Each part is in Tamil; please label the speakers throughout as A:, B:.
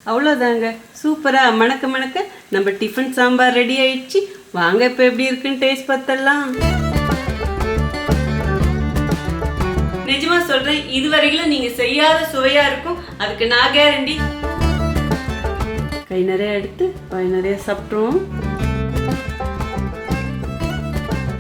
A: அவ்வளோதாங்க. சூப்பராக மணக்க மணக்க நம்ம டிஃபன் சாம்பார் ரெடி ஆயிடுச்சு. வாங்க இப்போ எப்படி இருக்குன்னு டேஸ்ட் பார்த்தலாம். நிஜமா சொல்றேன், இதுவரையிலும் நீங்க செய்யாத சுவையா இருக்கும். அதுக்கு நான் கேரண்டி. கை நிறைய எடுத்து வாய் நிறைய சாப்பிட்ருவோம்.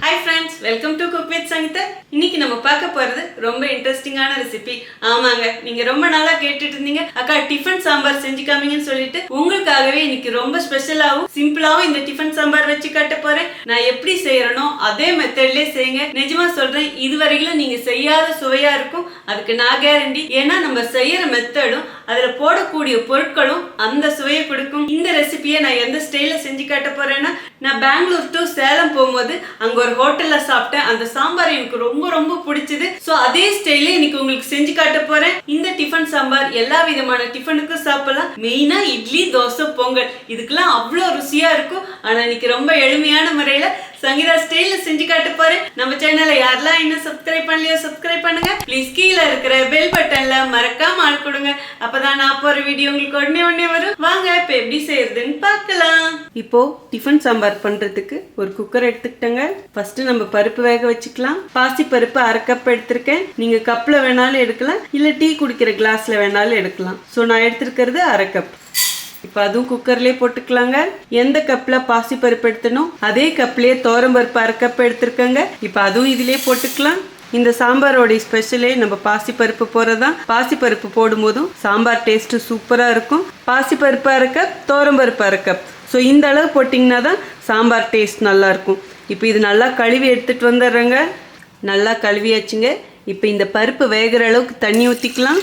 A: Hi friends, welcome to cook with Sangeetha. இன்னைக்கு நம்ம பார்க்க போறது ரொம்ப இன்ட்ரெஸ்டிங்கான ரெசிபி. ஆமாங்க, நீங்க ரொம்ப நாளா கேட்டுட்டு இருந்தீங்க, அக்கா டிஃபன் சாம்பார் செஞ்சு காமிங்கன்னு சொல்லிட்டு உங்களுக்காகவே இன்னைக்கு ரொம்ப ஸ்பெஷலாகவும் சிம்பிளாவும் இந்த டிஃபன் சாம்பார் வச்சு காட்ட போறேன். நான் எப்படி செய்யறனோ அதே மெத்தட்லயே செய்யுங்க. நிஜமா சொல்றேன், இதுவரையிலும் நீங்க செய்யாத சுவையா இருக்கும். அதுக்கு நான் கேரண்டி. ஏன்னா நம்ம செய்யற மெத்தடும் அதுல போடக்கூடிய பொருட்களும் அந்த சுவையை கொடுக்கும். இந்த ரெசிபியை நான் எந்த ஸ்டைல செஞ்சு காட்ட போறேன்னா, நான் பெங்களூர் டு சேலம் போகும்போது அங்க ஒரு ஹோட்டல்ல சாப்பிட்டேன். அந்த சாம்பார் எனக்கு ரொம்ப ரொம்ப பிடிச்சது. சோ அதே ஸ்டைலே இன்னைக்கு உங்களுக்கு செஞ்சு காட்ட போறேன். இந்த டிஃபன் சாம்பார் எல்லா விதமான டிஃபனுக்கும் சாப்பிடலாம். மெயினா இட்லி, தோசை, பொங்கல் இதுக்கெல்லாம் அவ்வளோ ருசியா இருக்கும். ஆனா இன்னைக்கு ரொம்ப எளிமையான முறையில சங்கீதா ஸ்டைல்ல செஞ்சு காட்ட போறேன். நம்ம சேனலை யாரெல்லாம் இன்னும் சப்ஸ்கிரைப் பண்ணலையோ சப்ஸ்கிரைப் பண்ணுங்க. ப்ளீஸ் கீழே இருக்கிற பெல் பட்டன்ல மறக்காம ஆள் கொடுங்க. அப்பதான் நான் போற வீடியோ உங்களுக்கு உடனே வரும். வாங்க இப்ப எப்படி செய்யறதுன்னு பார்க்கலாம். இப்போ டிஃபன் சாம்பார் பண்றதுக்கு ஒரு குக்கர் எடுத்துக்கிட்டேங்க. ஃபர்ஸ்ட் நம்ம பருப்பு வேக வச்சுக்கலாம். பாசி பருப்பு 1/2 கப் எடுத்திருக்கேன். நீங்க கப்ல வேணாலும் எடுக்கலாம், இல்ல டீ குடிக்கிற கிளாஸ்ல வேணாலும் எடுக்கலாம். ஸோ நான் எடுத்திருக்கிறது 1/2 கப். இப்போ அதுவும் குக்கர்லேயே போட்டுக்கலாங்க. எந்த கப்பில் பாசி பருப்பு எடுத்தனும் அதே கப்லேயே பருப்பு 1/2 கப் எடுத்துருக்கேங்க. இப்போ அதுவும் இதிலே போட்டுக்கலாம். இந்த சாம்பாரோடைய ஸ்பெஷலே நம்ம பாசிப்பருப்பு போறதான். பாசிப்பருப்பு போடும்போதும் சாம்பார் டேஸ்ட் சூப்பரா இருக்கும். பாசிப்பருப்பு 1/2 கப், பருப்பு 1/2 கப். ஸோ இந்த அளவு போட்டிங்கன்னா தான் சாம்பார் டேஸ்ட் நல்லா இருக்கும். இப்போ இது நல்லா கழுவி எடுத்துட்டு வந்துடுறேங்க. நல்லா கழுவியாச்சுங்க. இப்போ இந்த பருப்பு வேகிற அளவுக்கு தண்ணி ஊற்றிக்கலாம்.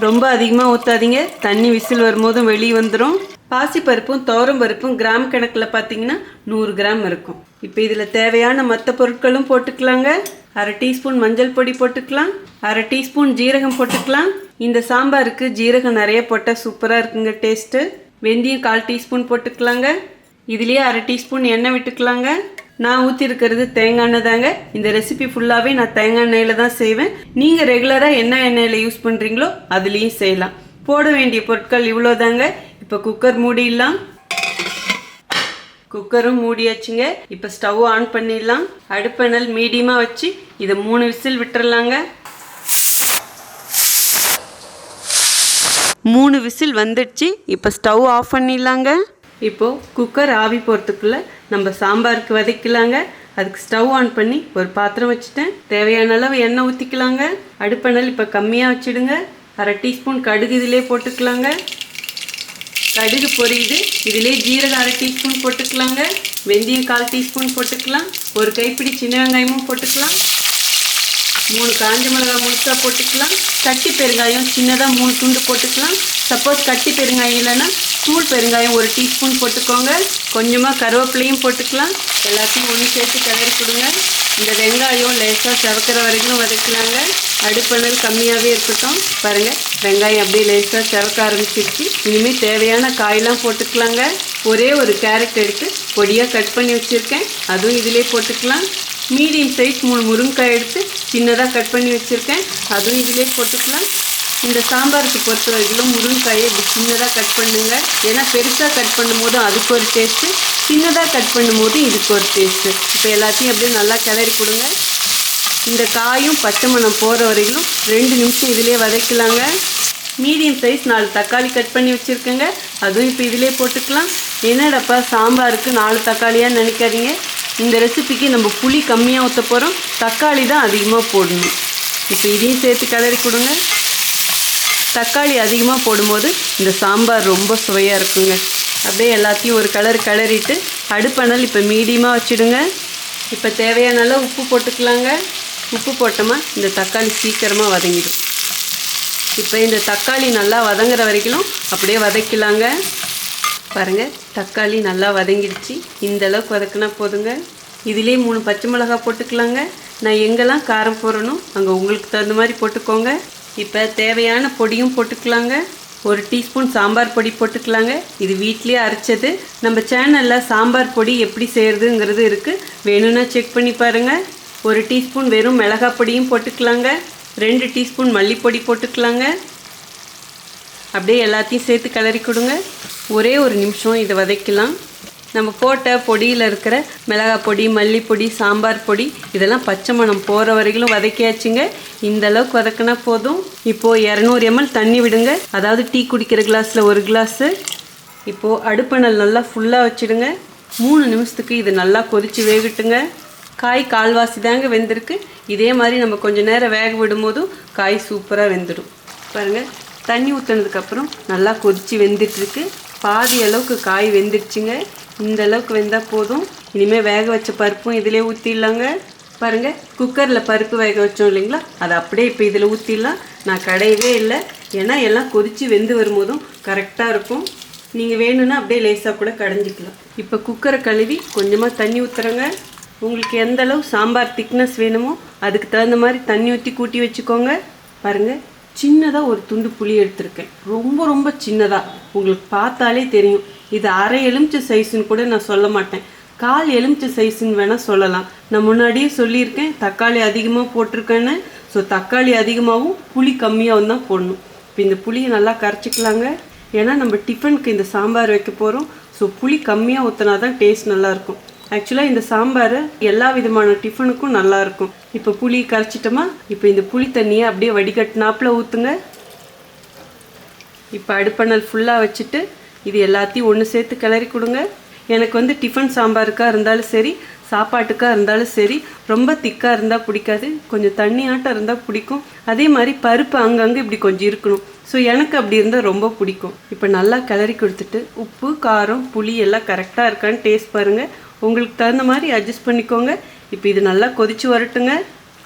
A: ரொம்ப அதிகமாக ஊற்றாதீங்க, தண்ணி விசில் வரும்போதும் வெளியே வந்துடும். பாசிப்பருப்பும் பருப்பும் கிராம் கணக்கில் பார்த்தீங்கன்னா 100 கிராம் இருக்கும். இப்போ இதில் தேவையான மற்ற பொருட்களும் போட்டுக்கலாங்க. 1/2 டீஸ்பூன் மஞ்சள் பொடி போட்டுக்கலாம். 1/2 டீஸ்பூன் ஜீரகம் போட்டுக்கலாம். இந்த சாம்பாருக்கு ஜீரகம் நிறைய போட்டால் சூப்பராக இருக்குங்க டேஸ்ட்டு. வெந்தயம் 1/4 டீஸ்பூன் போட்டுக்கலாங்க. இதுலேயே 1/2 டீஸ்பூன் எண்ணெய் விட்டுக்கலாங்க. நான் ஊற்றி இருக்கிறது தேங்காய் எண்ணெய் தாங்க. இந்த ரெசிபி ஃபுல்லாகவே நான் தேங்காய் எண்ணெயில் தான் செய்வேன். நீங்கள் ரெகுலராக என்ன எண்ணெயில் யூஸ் பண்ணுறீங்களோ அதுலேயும் செய்யலாம். போட வேண்டிய பொருட்கள் இவ்வளோ தாங்க. இப்போ குக்கர் மூடிடலாம். குக்கரும் மூடியாச்சுங்க. இப்போ ஸ்டவ் ஆன் பண்ணிடலாம். அடுப்பணல் மீடியமாக வச்சு இதை 3 விசில் விட்டுறலாங்க. 3 விசில் வந்துடுச்சு. இப்போ ஸ்டவ் ஆஃப் பண்ணிடலாங்க. இப்போது குக்கர் ஆவி போகிறதுக்குள்ளே நம்ம சாம்பாருக்கு வதக்கலாங்க. அதுக்கு ஸ்டவ் ஆன் பண்ணி ஒரு பாத்திரம் வச்சுட்டேன். தேவையான அளவு எண்ணெய் ஊற்றிக்கலாங்க. அடுப்பணல் இப்போ கம்மியாக வச்சுடுங்க. 1/2 டீஸ்பூன் கடுகு இதிலே போட்டுக்கலாங்க. கடுகு பொரியுது. இதிலே ஜீரகம் 1/2 டீஸ்பூன் போட்டுக்கலாங்க. வெந்தயம் 1/4 டீஸ்பூன் போட்டுக்கலாம். ஒரு கைப்பிடி சின்ன வெங்காயமும் போட்டுக்கலாம். 3 காஞ்ச மிளகாய் முழுசாக போட்டுக்கலாம். கட்டி பெருங்காயம் சின்னதாக 3 துண்டு போட்டுக்கலாம். சப்போஸ் கட்டி பெருங்காயம் இல்லைன்னா தூள் பெருங்காயம் 1 டீஸ்பூன் போட்டுக்கோங்க. கொஞ்சமாக கருவேப்பிலையும் போட்டுக்கலாம். எல்லாத்தையும் ஒன்று சேர்த்து கிளறி கொடுங்க. இந்த வெங்காயம் லேசாக செவக்கிற வரைக்கும் வதக்கலாங்க. அடுப்பணல் கம்மியாகவே இருக்கட்டும். பாருங்கள், வெங்காயம் அப்படியே லேசாக செவக்க ஆரம்பிச்சிருச்சு. இனிமேல் தேவையான காயெல்லாம் போட்டுக்கலாங்க. ஒரே ஒரு கேரட் எடுத்து பொடியாக கட் பண்ணி வச்சுருக்கேன், அதுவும் இதிலே போட்டுக்கலாம். மீடியம் சைஸ் 3 முருங்கைக்காய் எடுத்து சின்னதாக கட் பண்ணி வச்சுருக்கேன், அதுவும் இதிலே போட்டுக்கலாம். இந்த சாம்பாருக்கு பொறுத்த வரைக்கும் முருங்கைக்காயை இப்படி சின்னதாக கட் பண்ணுங்க. ஏன்னா பெருசாக கட் பண்ணும்போதும் அதுக்கு ஒரு டேஸ்ட்டு, சின்னதாக கட் பண்ணும்போதும் இதுக்கு ஒரு டேஸ்ட்டு. இப்போ எல்லாத்தையும் அப்படியே நல்லா கிளறி கொடுங்க. இந்த காயும் பச்சை மணம் போகிற வரைக்கும் 2 நிமிஷம் இதிலே வதக்கலாங்க. மீடியம் சைஸ் 4 தக்காளி கட் பண்ணி வச்சுருக்கேங்க, அதுவும் இப்போ இதிலே போட்டுக்கலாம். என்னடப்பா சாம்பாருக்கு 4 தக்காளியாக நினைக்காதீங்க. இந்த ரெசிபிக்கு நம்ம புளி கம்மியாக ஊற்ற போகிறோம், தக்காளி தான் அதிகமாக போடணும். இப்போ இதையும் சேர்த்து கிளறி கொடுங்க. தக்காளி அதிகமாக போடும்போது இந்த சாம்பார் ரொம்ப சுவையாக இருக்குங்க. அப்படியே எல்லாத்தையும் ஒரு கிளறிட்டு அடுப்பணல் இப்போ மீடியமாக வச்சுடுங்க. இப்போ தேவையான அளவு உப்பு போட்டுக்கலாங்க. உப்பு போட்டோமா இந்த தக்காளி சீக்கிரமாக வதங்கிடும். இப்போ இந்த தக்காளி நல்லா வதங்குற வரைக்கும் அப்படியே வதக்கலாங்க. பாருங்கள், தக்காளி நல்லா வதங்கிடுச்சு. இந்த அளவுக்கு வதக்கினா போதுங்க. இதிலே 3 பச்சை மிளகாய் போட்டுக்கலாங்க. நான் எங்கெல்லாம் காரம் போடணும் அங்கே உங்களுக்கு தகுந்த மாதிரி போட்டுக்கோங்க. இப்போ தேவையான பொடியும் போட்டுக்கலாங்க. 1 டீஸ்பூன் சாம்பார் பொடி போட்டுக்கலாங்க. இது வீட்லேயே அரைச்சது. நம்ம சேனலில் சாம்பார் பொடி எப்படி செய்கிறதுங்கிறது இருக்குது, வேணும்னா செக் பண்ணி பாருங்கள். 1 டீஸ்பூன் வெறும் மிளகாய் பொடியும் போட்டுக்கலாங்க. 2 டீஸ்பூன் மல்லிப்பொடி போட்டுக்கலாங்க. அப்படியே எல்லாத்தையும் சேர்த்து கிளறி கொடுங்க. ஒரே ஒரு நிமிஷம் இதை வதக்கலாம். நம்ம போட்ட பொடியில் இருக்கிற மிளகாய் பொடி, மல்லிப்பொடி, சாம்பார் பொடி இதெல்லாம் பச்சை மணம் போகிற வரைக்கும் வதக்கியாச்சுங்க. இந்த அளவுக்கு வதக்கினா போதும். இப்போது 200 ml தண்ணி விடுங்க. அதாவது டீ குடிக்கிற கிளாஸில் 1 கிளாஸு. இப்போது அடுப்பணல் நல்லா ஃபுல்லாக வச்சுடுங்க. 3 நிமிஷத்துக்கு இது நல்லா கொதித்து வேகட்டுங்க. காய் கால்வாசி தாங்க வெந்திருக்கு. இதே மாதிரி நம்ம கொஞ்சம் நேரம் வேக விடும்போதும் காய் சூப்பராக வெந்துடும். பாருங்கள், தண்ணி ஊற்றினதுக்கப்புறம் நல்லா கொதித்து வெந்துட்டுருக்கு. பாதி அளவுக்கு காய் வெந்துடுச்சுங்க. இந்த அளவுக்கு வெந்தால் போதும். இனிமேல் வேக வச்ச பருப்பும் இதிலே ஊற்றிடலாங்க. பாருங்கள், குக்கரில் பருப்பு வேக வச்சோம் இல்லைங்களா, அதை அப்படியே இப்போ இதில் ஊற்றிடலாம். நான் கடையவே இல்லை, ஏன்னா எல்லாம் கொதித்து வெந்து வரும்போதும் கரெக்டாக இருக்கும். நீங்கள் வேணும்னா அப்படியே லேசாக கூட கடைஞ்சிக்கலாம். இப்போ குக்கரை கழுவி கொஞ்சமாக தண்ணி ஊற்றுறேங்க. உங்களுக்கு எந்த அளவு சாம்பார் திக்னஸ் வேணுமோ அதுக்கு தகுந்த மாதிரி தண்ணி ஊற்றி கூட்டி வச்சுக்கோங்க. பாருங்கள், சின்னதாக ஒரு துண்டு புளி எடுத்திருக்கேன். ரொம்ப ரொம்ப சின்னதாக, உங்களுக்கு பார்த்தாலே தெரியும். இது அரை எலுமிச்சை சைஸுன்னு கூட நான் சொல்ல மாட்டேன், 1/4 எலுமிச்சை சைஸுன்னு வேணால் சொல்லலாம். நான் முன்னாடியே சொல்லியிருக்கேன் தக்காளி அதிகமாக போட்டிருக்கேன்னு. ஸோ தக்காளி அதிகமாகவும் புளி கம்மியாகவும் தான் போடணும். இப்போ இந்த புளியை நல்லா கரைச்சிக்கலாங்க. ஏன்னா நம்ம டிஃபனுக்கு இந்த சாம்பார் வைக்க போகிறோம். ஸோ புளி கம்மியாக ஊற்றினா தான் டேஸ்ட் நல்லாயிருக்கும். ஆக்சுவலாக இந்த சாம்பார் எல்லா விதமான டிஃபனுக்கும் நல்லாயிருக்கும். இப்போ புளி கரைச்சிட்டோமா, இப்போ இந்த புளி தண்ணியை அப்படியே வடிகட்டினாப்பில் ஊற்றுங்க. இப்போ அடுப்பணல் ஃபுல்லாக வச்சுட்டு இது எல்லாத்தையும் ஒன்று சேர்த்து கிளறி கொடுங்க. எனக்கு டிஃபன் சாம்பாருக்காக இருந்தாலும் சரி, சாப்பாட்டுக்காக இருந்தாலும் சரி, ரொம்ப திக்காக இருந்தால் பிடிக்காது, கொஞ்சம் தண்ணியாட்டம் இருந்தால் பிடிக்கும். அதே மாதிரி பருப்பு அங்கங்கே இப்படி கொஞ்சம் இருக்கணும். ஸோ எனக்கு அப்படி இருந்தால் ரொம்ப பிடிக்கும். இப்போ நல்லா கிளறி கொடுத்துட்டு உப்பு, காரம், புளி எல்லாம் கரெக்டாக இருக்கான்னு டேஸ்ட் பாருங்கள். உங்களுக்கு தகுந்த மாதிரி அட்ஜஸ்ட் பண்ணிக்கோங்க. இப்போ இது நல்லா கொதித்து வரட்டுங்க.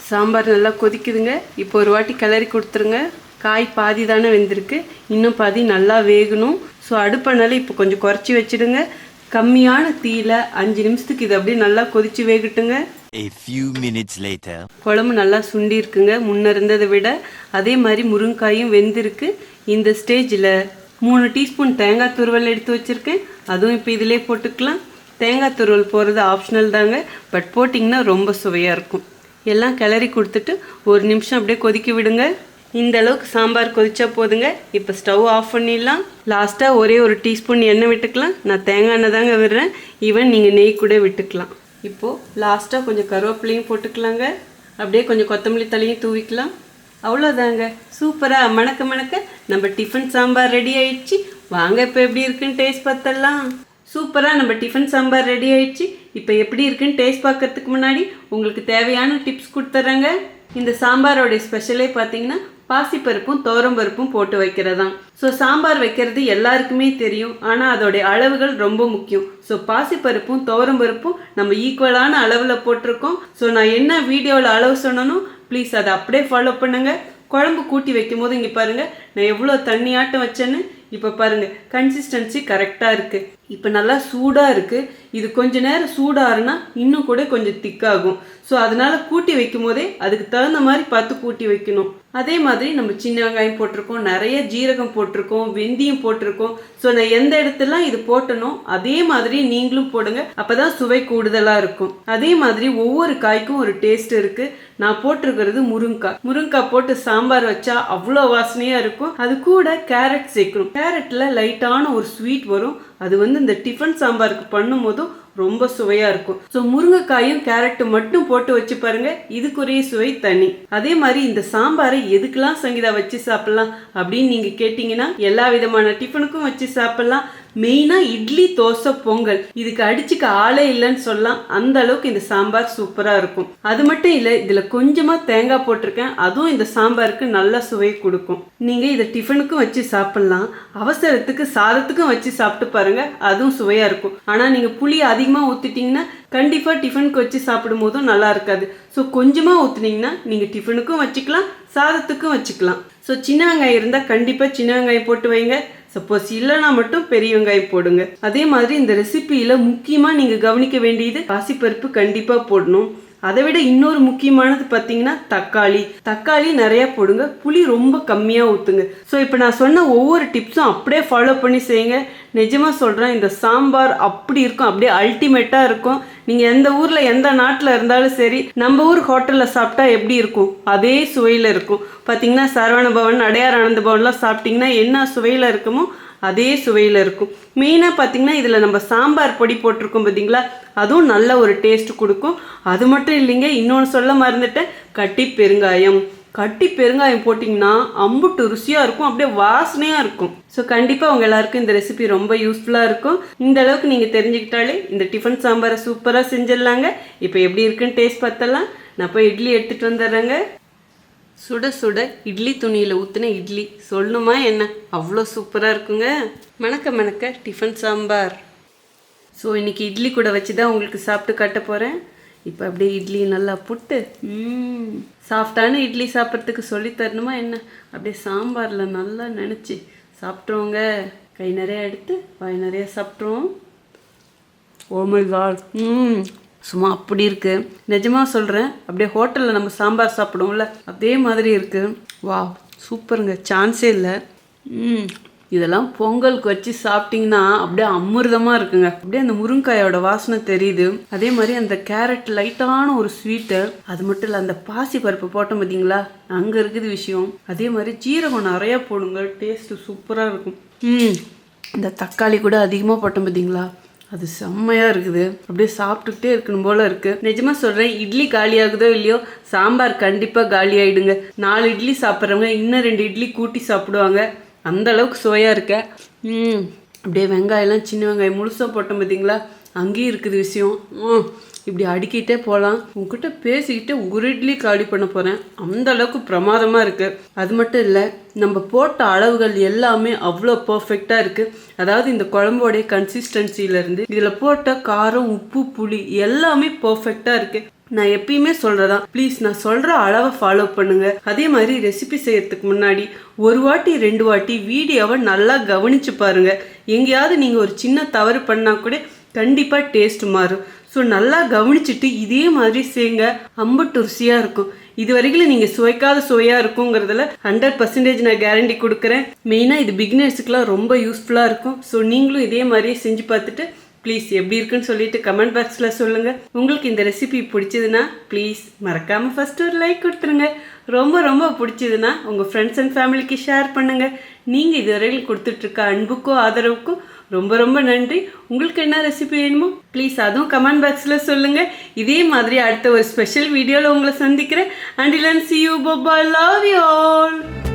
A: சாம்பார் நல்லா கொதிக்குதுங்க. இப்போ ஒரு வாட்டி கிளறி கொடுத்துருங்க. காய் பாதி தானே வெந்திருக்கு, இன்னும் பாதி நல்லா வேகணும். ஸோ அடுப்பனால இப்போ கொஞ்சம் குறைச்சி வச்சுடுங்க. கம்மியான தீயில 5 நிமிஷத்துக்கு இது அப்படியே நல்லா கொதித்து வேகட்டுங்க.
B: A few minutes later.
A: குழம்பு நல்லா சுண்டி இருக்குங்க முன்ன இருந்ததை விட. அதே மாதிரி முருங்காயும் வெந்திருக்கு. இந்த ஸ்டேஜில் 3 டீஸ்பூன் தேங்காய் துருவல் எடுத்து வச்சுருக்கேன். அதுவும் இப்போ இதிலே போட்டுக்கலாம். தேங்காய் துருவல் போகிறது ஆப்ஷனல் தாங்க, பட் போட்டிங்கன்னா ரொம்ப சுவையாக இருக்கும். எல்லாம் கிளறி கொடுத்துட்டு 1 நிமிஷம் அப்படியே கொதிக்க விடுங்க. இந்த அளவுக்கு சாம்பார் கொதிச்சா போதுங்க. இப்போ ஸ்டவ் ஆஃப் பண்ணிடலாம். லாஸ்ட்டாக ஒரே 1 டீஸ்பூன் எண்ணெய் விட்டுக்கலாம். நான் தேங்காய் எண்ணெய் தாங்க விடுறேன். ஈவன் நீங்கள் நெய் கூட விட்டுக்கலாம். இப்போது லாஸ்ட்டாக கொஞ்சம் கருவேப்பிலையும் போட்டுக்கலாங்க. அப்படியே கொஞ்சம் கொத்தமல்லி தலையும் தூவிக்கலாம். அவ்வளோதாங்க, சூப்பராக மணக்க மணக்க நம்ம டிஃபன் சாம்பார் ரெடி ஆயிடுச்சு. வாங்க இப்போ எப்படி இருக்குன்னு டேஸ்ட் பார்த்தலாம். சூப்பராக நம்ம டிஃபன் சாம்பார் ரெடி ஆயிடுச்சு. இப்போ எப்படி இருக்குன்னு டேஸ்ட் பார்க்கறதுக்கு முன்னாடி உங்களுக்கு தேவையான டிப்ஸ் கொடுத்துட்றேங்க. இந்த சாம்பாரோடைய ஸ்பெஷலே பார்த்தீங்கன்னா பாசிப்பருப்பும் துவரம்பருப்பும் போட்டு வைக்கிறதான். ஸோ சாம்பார் வைக்கிறது எல்லாருக்குமே தெரியும், ஆனால் அதோடைய அளவுகள் ரொம்ப முக்கியம். ஸோ பாசிப்பருப்பும் துவரம்பருப்பும் நம்ம ஈக்குவலான அளவில் போட்டிருக்கோம். ஸோ நான் என்ன வீடியோவில் அளவு சொன்னனோ ப்ளீஸ் அதை அப்படியே ஃபாலோ பண்ணுங்கள். குழம்பு கூட்டி வைக்கும் போது இங்கே பாருங்கள் நான் எவ்வளோ தண்ணியாட்டம் வச்சேன்னு. இப்போ பாருங்கள் கன்சிஸ்டன்சி கரெக்டாக இருக்குது. இப்போ நல்லா சூடாக இருக்குது. இது கொஞ்ச நேரம் சூடாருன்னா இன்னும் கூட கொஞ்சம் திக்காகும். ஸோ அதனால் கூட்டி வைக்கும் போதே அதுக்கு தகுந்த மாதிரி பார்த்து கூட்டி வைக்கணும். அதே மாதிரி நம்ம சின்ன வெங்காயம் போட்டிருக்கோம், நிறைய ஜீரகம் போட்டிருக்கோம், வெந்தயம் போட்டிருக்கோம். ஸோ நான் எந்த இடத்துலாம் இது போட்டனோ அதே மாதிரி நீங்களும் போடுங்க. அப்போ தான் சுவை கூடுதலாக இருக்கும். அதே மாதிரி ஒவ்வொரு காய்க்கும் ஒரு டேஸ்ட் இருக்குது. நான் போட்டிருக்கிறது முருங்காய் போட்டு சாம்பார் வச்சா அவ்வளோ வாசனையாக இருக்கும். அது கூட கேரட் சேர்க்கணும். கேரட்டில் லைட்டான ஒரு ஸ்வீட் வரும். அது இந்த டிஃபன் சாம்பாருக்கு பண்ணும் போதும் ரொம்ப சுவையா இருக்கும். ஸோ முருங்கைக்காயும் கேரட்டும் மட்டும் போட்டு வச்சு பாருங்க, இதுக்குரிய சுவை தனி. அதே மாதிரி இந்த சாம்பாரை எதுக்கெல்லாம் சங்கீதா வச்சு சாப்பிடலாம் அப்படின்னு நீங்க கேட்டீங்கன்னா எல்லா விதமான டிஃபனுக்கும் வச்சு சாப்பிடலாம். மெயினா இட்லி, தோசை, பொங்கல் இதுக்கு அடிச்சுக்க ஆளே இல்லைன்னு சொல்லலாம். அந்த அளவுக்கு இந்த சாம்பார் சூப்பரா இருக்கும். அது மட்டும் இல்லை, இதுல கொஞ்சமா தேங்காய் போட்டிருக்கேன். அதுவும் இந்த சாம்பாருக்கு நல்ல சுவை கொடுக்கும். நீங்க இதை டிஃபனுக்கும் வச்சு சாப்பிடலாம், அவசரத்துக்கு சாதத்துக்கும் வச்சு சாப்பிட்டு பாருங்க, அதுவும் சுவையா இருக்கும். ஆனா நீங்க புளி அதிகமா ஊத்திட்டீங்கன்னா கண்டிப்பா டிஃபனுக்கு வச்சு சாப்பிடும் போதும் நல்லா இருக்காது. ஸோ கொஞ்சமா ஊத்துனீங்கன்னா நீங்க டிஃபனுக்கும் வச்சுக்கலாம், சாதத்துக்கும் வச்சுக்கலாம். ஸோ சின்ன வெங்காயம் இருந்தால் கண்டிப்பா சின்ன வெங்காயம் போட்டு வைங்க. சப்போஸ் இல்லைனா மட்டும் பெரிய வெங்காயம் போடுங்க. அதே மாதிரி இந்த ரெசிபியில முக்கியமா நீங்க கவனிக்க வேண்டியது பாசிப்பருப்பு கண்டிப்பா போடணும். அதை விட இன்னொரு முக்கியமானது பார்த்தீங்கன்னா தக்காளி நிறைய போடுங்க, புளி ரொம்ப கம்மியா ஊத்துங்க. ஸோ இப்போ நான் சொன்ன ஒவ்வொரு டிப்ஸும் அப்படியே ஃபாலோ பண்ணி செய்யுங்க. நிஜமா சொல்றேன், இந்த சாம்பார் அப்படி இருக்கும், அப்படியே அல்டிமேட்டா இருக்கும். நீங்கள் எந்த ஊரில் எந்த நாட்டில் இருந்தாலும் சரி, நம்ம ஊர் ஹோட்டலில் சாப்பிட்டா எப்படி இருக்கும் அதே சுவையில் இருக்கும். பார்த்தீங்கன்னா சரவண பவன், அடையார் ஆனந்த பவன்லாம் சாப்பிட்டிங்கன்னா என்ன சுவையில் இருக்குமோ அதே சுவையில் இருக்கும். மெயினாக பார்த்தீங்கன்னா இதில் நம்ம சாம்பார் பொடி போட்டிருக்கோம் பார்த்தீங்களா, அதுவும் நல்ல ஒரு டேஸ்ட் கொடுக்கும். அது மட்டும் இல்லைங்க, இன்னொன்று சொல்ல மறந்துட்டேன், கட்டி பெருங்காயம் போட்டிங்கன்னா அம்புட்டு ருசியாக இருக்கும், அப்படியே வாசனையாக இருக்கும். ஸோ கண்டிப்பாக உங்கள் எல்லாருக்கும் இந்த ரெசிபி ரொம்ப யூஸ்ஃபுல்லாக இருக்கும். இந்த அளவுக்கு நீங்கள் தெரிஞ்சுக்கிட்டாலே இந்த டிஃபன் சாம்பாரை சூப்பராக செஞ்சிடலாங்க. இப்போ எப்படி இருக்குன்னு டேஸ்ட் பார்த்தலாம். நான் போய் இட்லி எடுத்துகிட்டு வந்துடுறேங்க. சுட சுட இட்லி துணியில் ஊற்றின இட்லி சொல்லணுமா என்ன, அவ்வளோ சூப்பராக இருக்குங்க. மணக்க டிஃபன் சாம்பார். ஸோ இன்றைக்கி இட்லி கூட வச்சு தான் உங்களுக்கு சாப்பிட்டு காட்ட போகிறேன். இப்போ அப்படியே இட்லி நல்லா புட்டு சாஃப்டான இட்லி சாப்பிட்றதுக்கு சொல்லி தரணுமா என்ன, அப்படியே சாம்பாரில் நல்லா நினச்சி சாப்பிட்ருவோங்க. கை நிறையா எடுத்து வாய் நிறையா சாப்பிட்ருவோம். ஓ மை காட், சும்மா அப்படி இருக்குது, நிஜமாக சொல்கிறேன். அப்படியே ஹோட்டலில் நம்ம சாம்பார் சாப்பிடுவோம்ல அதே மாதிரி இருக்குது. வா சூப்பருங்க, சான்ஸே இல்லை. இதெல்லாம் பொங்கலுக்கு வச்சு சாப்பிட்டிங்கன்னா அப்படியே அமிர்தமாக இருக்குங்க. அப்படியே அந்த முருங்காயோட வாசனை தெரியுது. அதே மாதிரி அந்த கேரட் லைட்டான ஒரு ஸ்வீட்டு, அது மட்டும் இல்லை அந்த பாசி பருப்பு போட்டோம் பார்த்தீங்களா, அங்கே இருக்குது விஷயம். அதே மாதிரி ஜீரகம் நிறையா போடுங்க, டேஸ்ட்டு சூப்பராக இருக்கும். இந்த தக்காளி கூட அதிகமாக போட்டோம் பார்த்தீங்களா, அது செம்மையாக இருக்குது. அப்படியே சாப்பிட்டுக்கிட்டே இருக்கணும் போல் இருக்குது. நிஜமாக சொல்கிறேன், இட்லி காலி ஆகுதோ இல்லையோ சாம்பார் கண்டிப்பாக காலி ஆகிடுங்க. 4 இட்லி சாப்பிட்றவங்க இன்னும் 2 இட்லி கூட்டி சாப்பிடுவாங்க, அந்த அளவுக்கு சுவையாக இருக்க. அப்படியே வெங்காயம்லாம் சின்ன வெங்காயம் முழுசாக போட்டோம் பார்த்தீங்களா, அங்கேயும் இருக்குது விஷயம். இப்படி அடுக்கிட்டே போகலாம். உங்ககிட்ட பேசிக்கிட்டே ஒரு இட்லி காலி பண்ண போகிறேன், அந்த அளவுக்கு பிரமாதமாக இருக்குது. அது மட்டும் இல்லை, நம்ம போட்ட அளவுகள் எல்லாமே அவ்வளோ பர்ஃபெக்டாக இருக்குது. அதாவது இந்த குழம்போடைய கன்சிஸ்டன்சியிலேருந்து இதில் போட்ட காரம், உப்பு, புளி எல்லாமே பர்ஃபெக்டாக இருக்குது. நான் எப்பயுமே சொல்கிறதான், ப்ளீஸ் நான் சொல்கிற அளவை ஃபாலோ பண்ணுங்கள். அதே மாதிரி ரெசிபி செய்யறதுக்கு முன்னாடி 1 வாட்டி 2 வாட்டி வீடியோவை நல்லா கவனித்து பாருங்கள். எங்கேயாவது நீங்கள் ஒரு சின்ன தவறு பண்ணால் கூட கண்டிப்பாக டேஸ்ட் மாறும். ஸோ நல்லா கவனிச்சுட்டு இதே மாதிரி செய்யுங்க, அம்பட்டு ருசியாக இருக்கும். இது வரைக்கும் நீங்கள் சுவைக்காத சுவையாக இருக்குங்கிறதுல 100% நான் கேரண்டி கொடுக்குறேன். மெயினாக இது பிகினர்ஸுக்கெலாம் ரொம்ப யூஸ்ஃபுல்லாக இருக்கும். ஸோ நீங்களும் இதே மாதிரியே செஞ்சு பார்த்துட்டு ப்ளீஸ் எப்படி இருக்குன்னு சொல்லிட்டு கமெண்ட் பாக்ஸில் சொல்லுங்கள். உங்களுக்கு இந்த ரெசிபி பிடிச்சதுன்னா ப்ளீஸ் மறக்காமல் ஃபஸ்ட்டு ஒரு லைக் கொடுத்துருங்க. ரொம்ப பிடிச்சதுன்னா உங்கள் ஃப்ரெண்ட்ஸ் அண்ட் ஃபேமிலிக்கு ஷேர் பண்ணுங்கள். நீங்கள் இதுவரையில் கொடுத்துட்ருக்க அன்புக்கும் ஆதரவுக்கும் ரொம்ப நன்றி. உங்களுக்கு என்ன ரெசிபி வேணுமோ ப்ளீஸ் அதுவும் கமெண்ட் பாக்ஸில் சொல்லுங்கள். இதே மாதிரி அடுத்த ஒரு ஸ்பெஷல் வீடியோவில் உங்களை சந்திக்கிறேன். Until then, see you, bye bye, love you all.